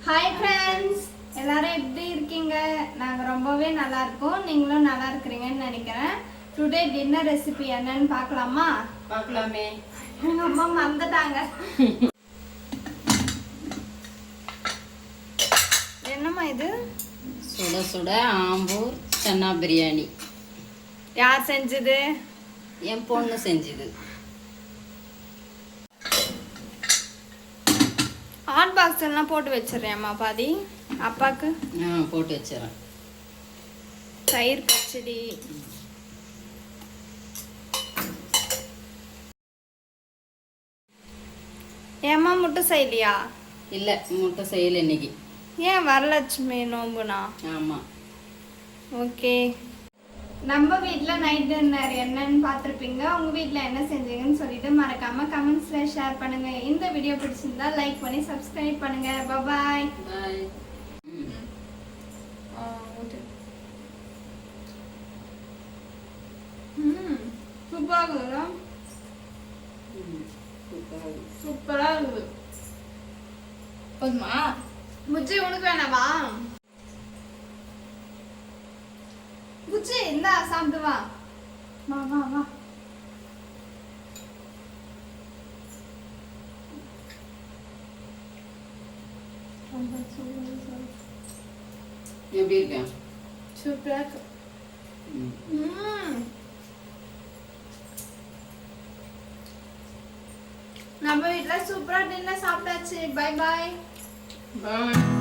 Hi friends, எல்லாரும் எப்படி இருக்கீங்க? நாங்கள் ரொம்பவே நல்லா இருக்கோம். நீங்களும் நல்லா இருக்கிறீங்கன்னு நினைக்கிறேன். டுடே டின்னர் ரெசிபி என்னன்னு பார்க்கலாமா? பார்க்கலாமே. எங்கள் அம்மா வந்துட்டாங்க. என்னம்மா இது? சுட சுட ஆம்பூர் சன்னா பிரியாணி. யார் செஞ்சது? என் பொண்ணு செஞ்சது. ஹாட் பாக்ஸ் எல்லாம் போட்டு வச்சிடுறேன்ம்மா பாதி. அப்பாவுக்கு போட்டு வச்சிடறேன். தயிர் பச்சடி, ஏம்மா முட்டை செய்யலையா? இல்லை, முட்டை செய்யலை இன்னைக்கு. ஏன் வரலட்சுமி நோம்புனா? ஆமாம். ஓகே, நம்ம வீட்டில் நைட் டின்னர் என்னன்னு பார்த்துருப்பீங்க. உங்கள் வீட்டில் என்ன செஞ்சீங்கன்னு சொல்லிட்டு மறக்காமல் கமெண்ட்ஸில் ஷேர் பண்ணுங்கள். இந்த வீடியோ பிடிச்சிருந்தா லைக் பண்ணி சப்ஸ்கிரைப் பண்ணுங்கள். பாய். பாய். சூப்பராக இருக்குதா? சூப்பராக இருக்குது. போதுமா? முச்சி உனக்கு வேணாவா? முச்சி இந்தா சாப்பிட்டு வா. வா வா வா. எப்படி இருக்கேன்? சூப்பரா இருக்கு. நம்ம வீட்டில் சூப்பரா டின்னர் சாப்பிட்டாச்சு. Bye bye. பாய்.